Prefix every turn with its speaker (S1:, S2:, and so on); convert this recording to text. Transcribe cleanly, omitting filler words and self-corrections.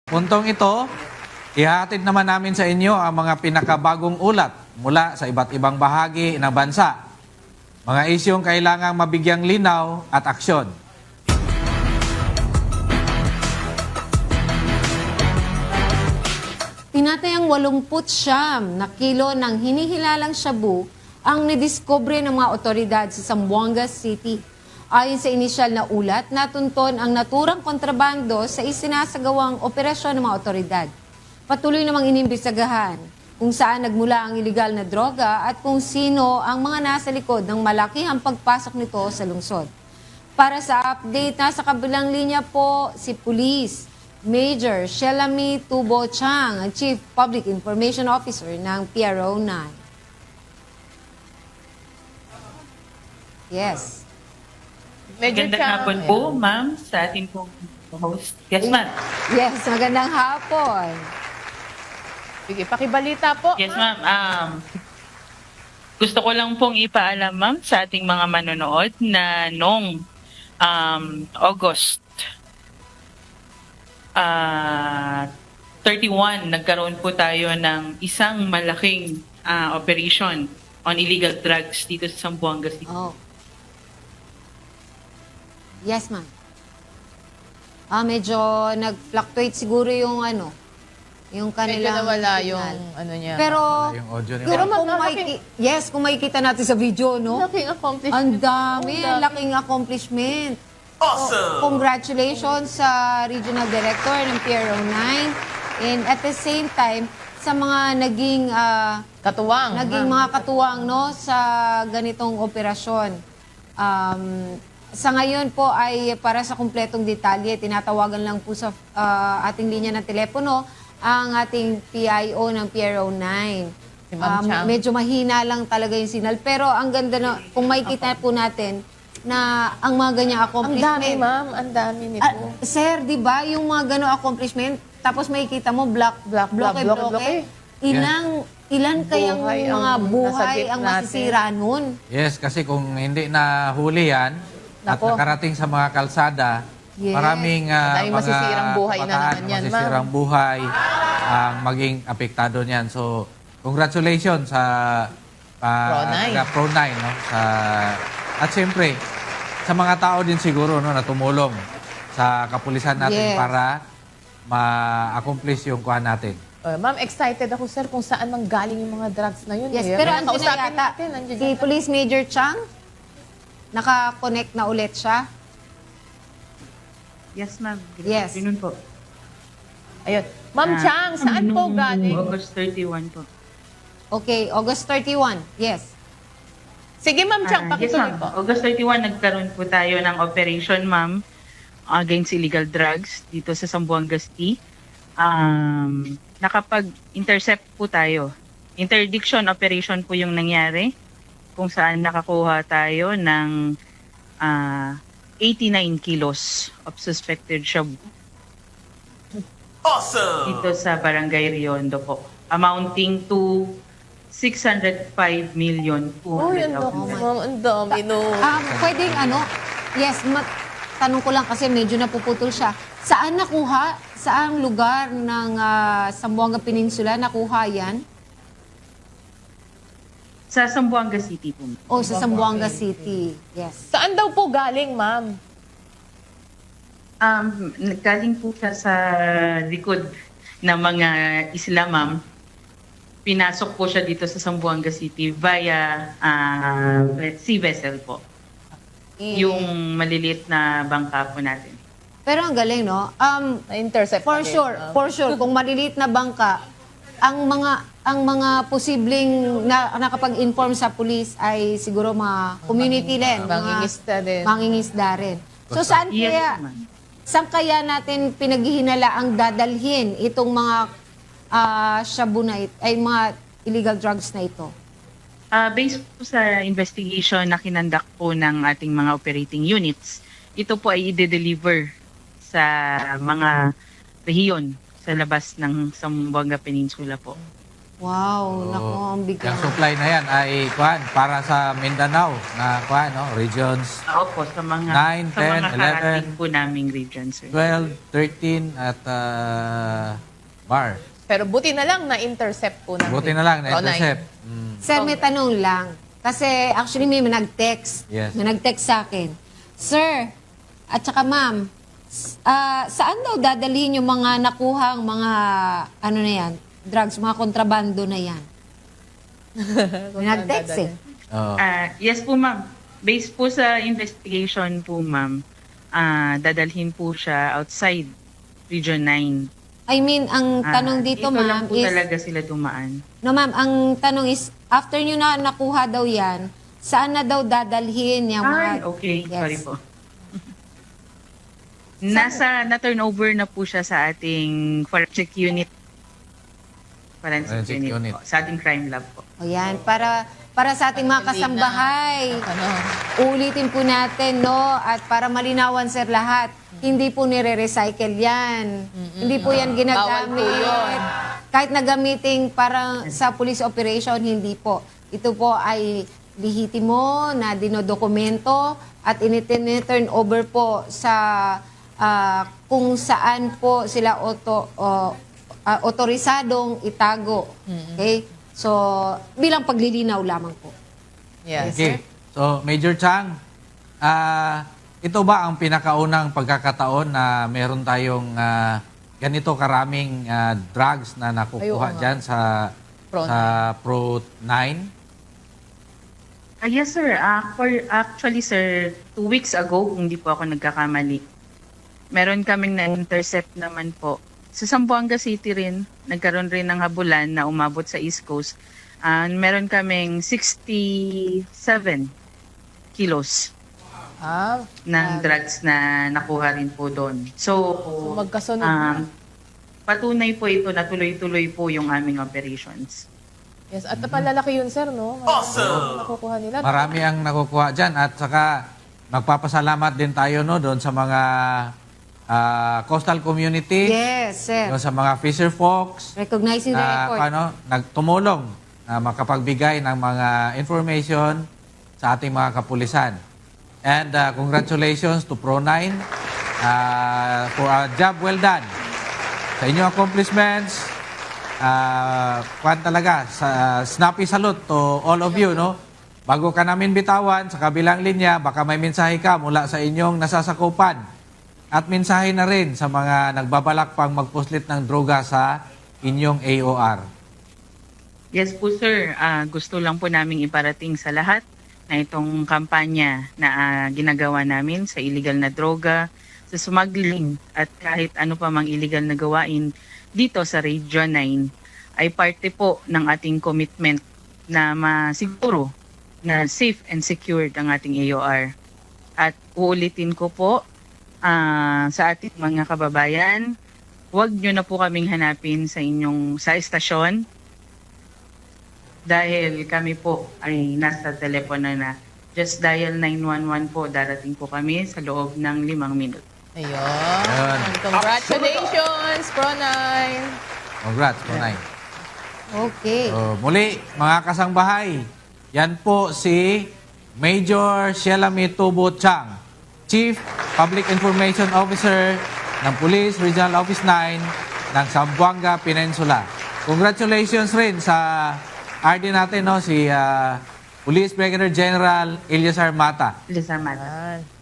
S1: Puntong ito, ihahatid naman namin sa inyo ang mga pinakabagong ulat mula sa iba't ibang bahagi ng bansa. Mga isyong kailangang mabigyang linaw at aksyon.
S2: Tinatayang 89 na kilo ng hinihilalang shabu ang nidiskubre ng mga otoridad sa Zamboanga City. Ayon sa inisyal na ulat, natunton ang naturang kontrabando sa isinasagawang operasyon ng mga otoridad. Patuloy namang inimbesagahan kung saan nagmula ang iligal na droga at kung sino ang mga nasa likod ng malakihang pagpasok nito sa lungsod. Para sa update, nasa kabilang linya po si Police Major Shelami Tubo Chang, ang Chief Public Information Officer ng PRO 9. Yes.
S3: Magandang hapon po, ma'am, sa ating pong host. Yes, ma'am.
S2: Yes, magandang hapon.
S4: Sige, pakibalita po.
S3: Yes, ma'am. Gusto ko lang pong ipaalam, ma'am, sa ating mga manonood na noong August 31, nagkaroon po tayo ng isang malaking operation on illegal drugs dito sa Zamboanga City.
S2: Oh. Yes, ma'am. Medyo nag-fluctuate siguro yung yung
S4: Medyo
S2: kanilang
S4: nawala yung
S2: signal.
S4: ano niya.
S2: Pero,
S1: Yung audio niya.
S2: pero
S4: ma'am,
S2: kung makikita natin sa video, no?
S4: Laking accomplishment.
S2: Ang dami, ang laking accomplishment. Awesome! Congratulations sa Regional Director ng PRO 9 and at the same time, sa mga naging
S4: Katuwang.
S2: mga katuwang no sa ganitong operasyon. Sa ngayon po ay para sa kumpletong detalye, tinatawagan lang po sa ating linya ng telepono ang ating PIO ng PRO 9.
S4: Si Ma'am Chang.
S2: Medyo mahina lang talaga yung signal. Pero ang ganda na, kung makikita po natin na ang mga ganyang
S4: Ang
S2: accomplishment.
S4: dami, ma'am. Ang dami nito.
S2: Sir, di ba yung mga gano'ng accomplishment, tapos makikita mo block, bloke. Ilan kayang
S4: Buhay ang
S2: mga buhay
S4: nasagip
S2: ang
S4: natin.
S2: masisira nun?
S1: Yes, kasi kung hindi na huli yan at
S4: Nako.
S1: nakarating sa mga kalsada,
S2: Yes.
S1: maraming
S4: Madaming
S1: mga
S4: masisirang buhay na
S1: kabataan,
S4: naman yan,
S1: masisirang buhay ang maging apektado niyan. So, congratulations sa
S4: Pro 9.
S1: Pro 9, no? At siyempre, sa mga tao din siguro no, na tumulong sa kapulisan natin
S2: Yes.
S1: para ma-accomplish yung kuha natin.
S4: Ma'am, excited ako, sir, kung saan mang galing yung mga drugs na yun.
S2: Yes,
S4: Eh.
S2: pero
S4: Kaya
S2: andun na
S4: kausapin
S2: yata
S4: natin, andyan
S2: si
S4: yata.
S2: Police Major Chang, naka-connect na ulit siya.
S3: Yes, ma'am.
S2: Yes.
S3: Ganun po.
S4: Ayun. Ma'am Chang, saan po
S3: Noong
S4: galing?
S3: August 31 po.
S2: Okay, August 31. Yes.
S4: Sige, Ma'am Chang,
S3: Yes,
S4: pakituloy
S3: ma'am.
S4: po.
S3: August 31, nagkaroon po tayo ng operation, ma'am, against illegal drugs dito sa Zamboanga City. Nakapag-intercept po tayo. Interdiction operation po yung nangyari kung saan nakakuha tayo ng 89 kilos of suspected shabu. Awesome! Dito sa Barangay Riondo po. Amounting to 605 million
S4: Oh, yun
S3: 200,000.
S4: Ma'am, ang dami, no.
S2: Pwedeng yes, tanong ko lang kasi medyo napuputol siya. Saan nakuha? Saang lugar ng Zamboanga Peninsula nakuha yan?
S3: Sa Zamboanga City po.
S2: O sa Zamboanga City. Yes.
S4: Saan daw po galing, ma'am?
S3: Galing po siya sa likod ng mga isla, ma'am. Pinasok po siya dito sa Zamboanga City via sea vessel po. Yung maliliit na bangka po natin.
S2: Pero ang galing, no?
S4: Na-intercept
S2: For
S4: pa rin,
S2: sure,
S4: ma'am.
S2: for sure, kung maliliit na bangka, ang mga posibleng nakapag-inform sa police ay siguro mga community din,
S4: Mangingisda din.
S2: mangingisda rin. So saan
S3: Yes,
S2: kaya
S3: ma'am.
S2: saan kaya natin pinaghihinala ang dadalhin itong mga shabu na ay mga illegal drugs na ito?
S3: Based po sa investigation na kinandak po ng ating mga operating units, ito po ay i-deliver sa mga rehiyon sa labas ng Zamboanga Peninsula po.
S2: Wow, nako, ang bigat.
S1: Yung supply na yan ay para sa Mindanao na no, regions
S3: Opo, sa mga
S1: 9, 10, 11,
S3: karating po naming regions, sir.
S1: 12, 13 at bar.
S4: Pero buti na lang na-intercept po natin.
S1: Buti na lang,
S4: Ronay.
S1: na-intercept.
S2: Sir, may tanong lang. Kasi actually may nag-text.
S1: Yes.
S2: May nag-text sa akin. Sir, at saka ma'am, saan daw dadalhin yung mga nakuhang mga, ano na yan, drugs, mga kontrabando na yan? May nag-text eh.
S1: Oo.
S3: Yes po, ma'am. Based po sa investigation po, ma'am, dadalhin po siya outside Region 9.
S2: I mean, ang tanong dito,
S3: lang
S2: ma'am,
S3: po
S2: is,
S3: talaga sila dumaan.
S2: no ma'am, ang tanong is, after nyo na nakuha daw yan, saan na daw dadalhin yung
S3: Ay,
S2: mga...
S3: okay.
S2: Yes.
S3: Sorry po. Na-turnover na po siya sa ating forensic unit.
S1: Forensic unit.
S3: Po, sa ating crime lab po.
S2: O yan, para sa ating mga kasambahay.
S4: Ano?
S2: Ulitin po natin, no? At para malinawan, sir, lahat, hindi po nire-recycle yan. Hindi po yan ginagamit.
S4: Bawal po yun.
S2: Kahit nagamiting parang sa police operation, hindi po. Ito po ay lihitimo na dinodokumento at initurn over po sa kung saan po sila otorisadong itago. Okay? So, bilang paglilinaw lamang po.
S4: Yes.
S1: Okay. So, Major Chang, ito ba ang pinakaunang pagkakataon na meron tayong ganito karaming drugs na
S4: Ay, oo
S1: nakukuha
S4: nga.
S1: dyan sa
S4: Pro
S1: Pro 9?
S3: Yes, sir. Actually, sir, 2 weeks ago, kung hindi po ako nagkakamali, meron kaming na-intercept naman po. Sa Zamboanga City rin, nagkaroon rin ng habulan na umabot sa East Coast. Meron kaming 67 kilos ng drugs na nakuha rin po doon. So
S4: magkasunod na.
S3: patunay po ito na tuloy-tuloy po yung aming operations.
S4: Yes, at palalaki yun, sir, no? Awesome! Nakukuha nila.
S1: Marami ang nakukuha dyan at saka magpapasalamat din tayo no, doon sa mga coastal community,
S2: Yes, sir.
S1: doon sa mga fisher folks,
S2: Recognizing the
S1: na
S2: effort.
S1: nagtumulong na makapagbigay ng mga information sa ating mga kapulisan. And congratulations to Pro9 for a job well done. Sa inyong accomplishments, talaga, snappy salute to all of you, no? Bago ka namin bitawan sa kabilang linya, baka may mensahe ka mula sa inyong nasasakupan. At mensahe na rin sa mga nagbabalak pang magpuslit ng droga sa inyong AOR.
S3: Yes po, sir. Gusto lang po naming iparating sa lahat na itong kampanya na ginagawa namin sa illegal na droga, sa smuggling at kahit ano pa mang illegal na gawain dito sa Region 9 ay parte po ng ating commitment na masiguro na safe and secured ang ating AOR. At uulitin ko po sa ating mga kababayan, huwag nyo na po kaming hanapin sa estasyon dahil kami po ay nasa telepono na. Just dial 911 po, darating po kami sa loob ng 5 minuto.
S4: Ayun. Congratulations, Pro9!
S1: Congrats, Pro9.
S2: Okay.
S1: So, muli, mga kasangbahay, yan po si Major Shelami Tubo Chang, Chief Public Information Officer ng Police Regional Office 9 ng Zamboanga Peninsula. Congratulations rin sa RD natin, no, si Police Brigadier General Elias Mata.
S3: Salamat.
S4: Yan.